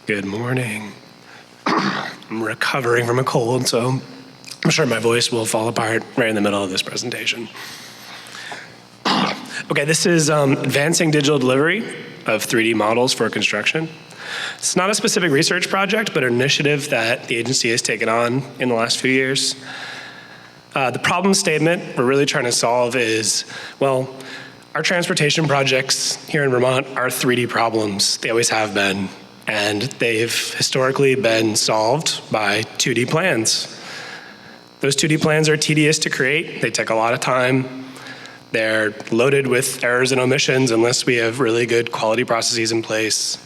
Good morning. I'm recovering from a cold, so I'm sure my voice will fall apart right in the middle of this presentation. Okay, this is advancing digital delivery of 3D models for construction. It's not a specific research project, but an initiative that the agency has taken on in the last few years. The problem statement we're really trying to solve is, well, our transportation projects here in Vermont are 3D problems. They always have been. And they've historically been solved by 2D plans. Those 2D plans are tedious to create. They take a lot of time. They're loaded with errors and omissions unless we have really good quality processes in place.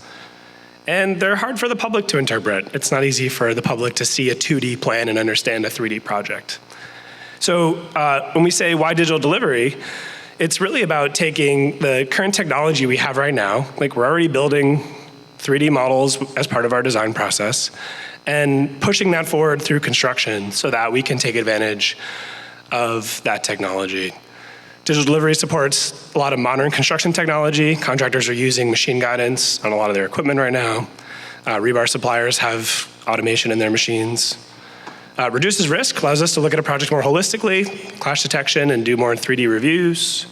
And they're hard for the public to interpret. It's not easy for the public to see a 2D plan and understand a 3D project. So when we say why digital delivery, it's really about taking the current technology we have right now, like we're already building 3D models as part of our design process, and pushing that forward through construction so that we can take advantage of that technology. Digital delivery supports a lot of modern construction technology. Contractors are using machine guidance on a lot of their equipment right now. Rebar suppliers have automation in their machines. Reduces risk, allows us to look at a project more holistically, clash detection, and do more 3D reviews.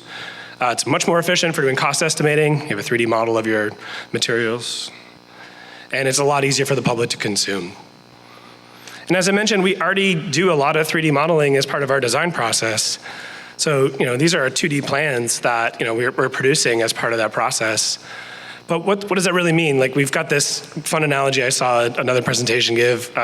It's much more efficient for doing cost estimating. You have a 3D model of your materials. And it's a lot easier for the public to consume. And as I mentioned, we already do a lot of 3D modeling as part of our design process. So, these are our 2D plans that, we're producing as part of that process. But what does that really mean? Like, we've got this fun analogy I saw another presentation give,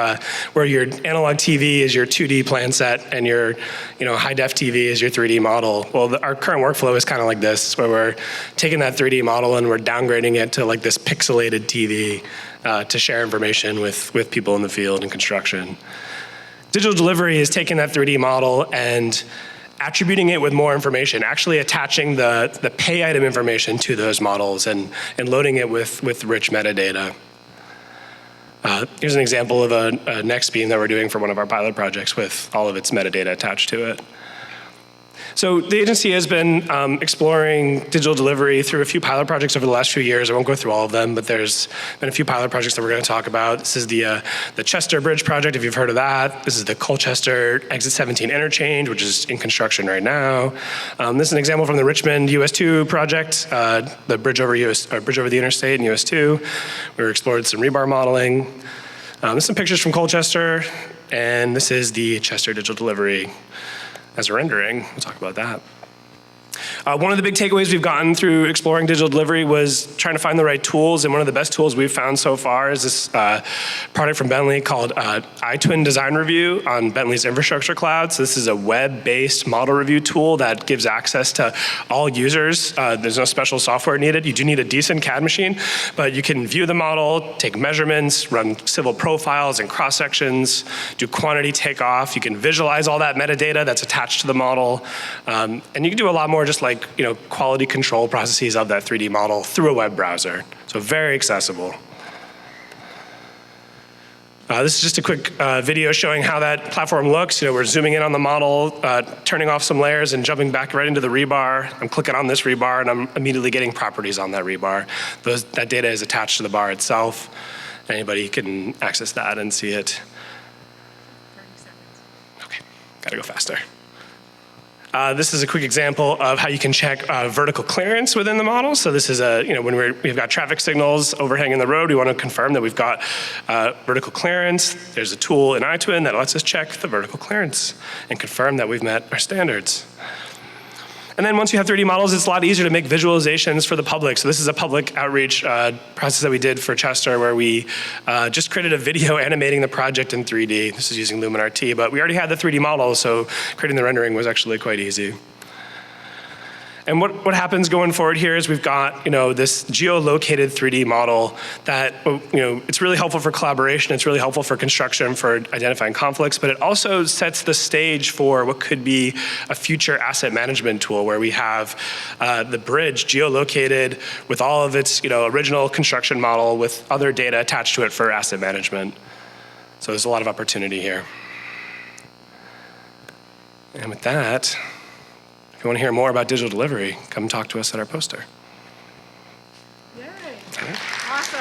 where your analog TV is your 2D plan set and your high-def TV is your 3D model. Well, our current workflow is kind of like this, where we're taking that 3D model and we're downgrading it to like this pixelated TV to share information with people in the field and construction. Digital delivery is taking that 3D model and attributing it with more information, actually attaching the pay item information to those models and loading it with rich metadata. Here's an example of a next beam that we're doing for one of our pilot projects with all of its metadata attached to it. So the agency has been exploring digital delivery through a few pilot projects over the last few years. I won't go through all of them, but there's been a few pilot projects that we're going to talk about. This is the Chester Bridge project, if you've heard of that. This is the Colchester Exit 17 interchange, which is in construction right now. This is an example from the Richmond US 2 project, the bridge over the interstate in US 2. We explored some rebar modeling. This is some pictures from Colchester, and this is the Chester digital delivery as a rendering. We'll talk about that. One of the big takeaways we've gotten through exploring digital delivery was trying to find the right tools, and one of the best tools we've found so far is this product from Bentley called iTwin Design Review on Bentley's infrastructure cloud. So this is a web-based model review tool that gives access to all users. There's no special software needed. You do need a decent CAD machine, but you can view the model, take measurements, run civil profiles and cross-sections, do quantity takeoff. You can visualize all that metadata that's attached to the model, and you can do a lot more just like quality control processes of that 3D model through a web browser. So very accessible. This is just a quick video showing how that platform looks. We're zooming in on the model, turning off some layers and jumping back right into the rebar. I'm clicking on this rebar and I'm immediately getting properties on that rebar. That data is attached to the bar itself. Anybody can access that and see it. 30 seconds. Okay, gotta go faster. This is a quick example of how you can check vertical clearance within the model. So this is when we've got traffic signals overhanging the road, we want to confirm that we've got vertical clearance. There's a tool in iTwin that lets us check the vertical clearance and confirm that we've met our standards. And then once you have 3D models, it's a lot easier to make visualizations for the public. So this is a public outreach process that we did for Chester where we just created a video animating the project in 3D. This is using LumenRT, but we already had the 3D model, so creating the rendering was actually quite easy. And what happens going forward here is we've got this geolocated 3D model that it's really helpful for collaboration, it's really helpful for construction, for identifying conflicts, but it also sets the stage for what could be a future asset management tool where we have the bridge geolocated with all of its original construction model with other data attached to it for asset management. So there's a lot of opportunity here. And with that, if you want to hear more about digital delivery, come talk to us at our poster. Yay. Awesome.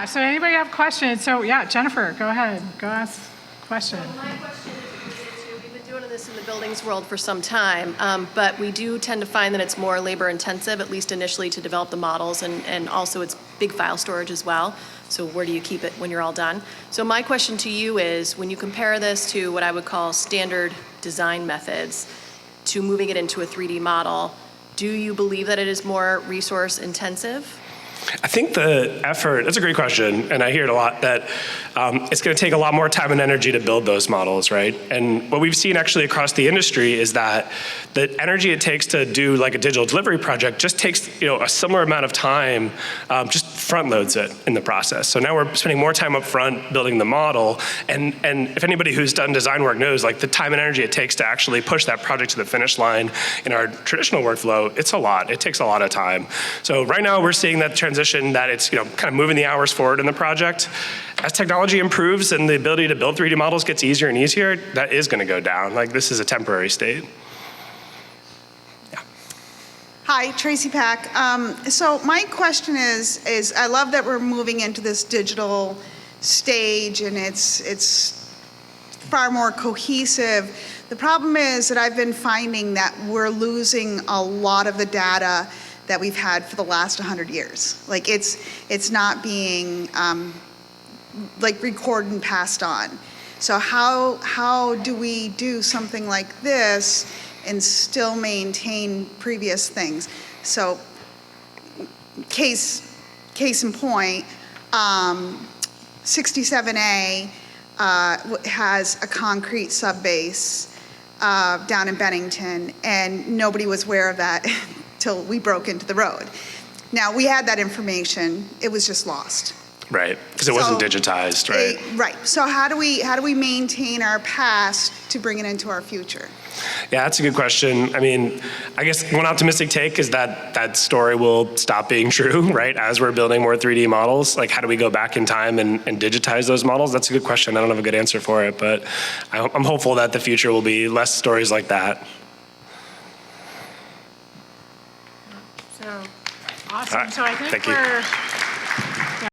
So anybody have questions? So yeah, Jennifer, go ahead. Go ask a question. My question is related to, we've been doing this in the buildings world for some time, but we do tend to find that it's more labor intensive, at least initially, to develop the models, and also it's big file storage as well. So where do you keep it when you're all done? So my question to you is, when you compare this to what I would call standard design methods to moving it into a 3D model, do you believe that it is more resource intensive? I think the effort, that's a great question, and I hear it a lot, that it's going to take a lot more time and energy to build those models, right? And what we've seen actually across the industry is that the energy it takes to do like a digital delivery project just takes a similar amount of time, just front loads it in the process. So now we're spending more time up front building the model, and if anybody who's done design work knows, like the time and energy it takes to actually push that project to the finish line in our traditional workflow, it's a lot. It takes a lot of time. So right now we're seeing that transition that it's kind of moving the hours forward in the project. As technology improves and the ability to build 3D models gets easier and easier, that is going to go down. Like this is a temporary state. Yeah. Hi, Tracy Pack. So my question is I love that we're moving into this digital stage and it's far more cohesive. The problem is that I've been finding that we're losing a lot of the data that we've had for the last 100 years. Like it's not being like recorded and passed on. So how do we do something like this and still maintain previous things? So case in point, 67A has a concrete subbase down in Bennington, and nobody was aware of that till we broke into the road. Now, we had that information, it was just lost. Right, because it wasn't digitized, right? Right, so how do we maintain our past to bring it into our future? Yeah, that's a good question. I mean, I guess one optimistic take is that that story will stop being true, right? As we're building more 3D models, like how do we go back in time and digitize those models? That's a good question. I don't have a good answer for it, but I'm hopeful that the future will be less stories like that. So awesome. Right. So I think Thank you. we're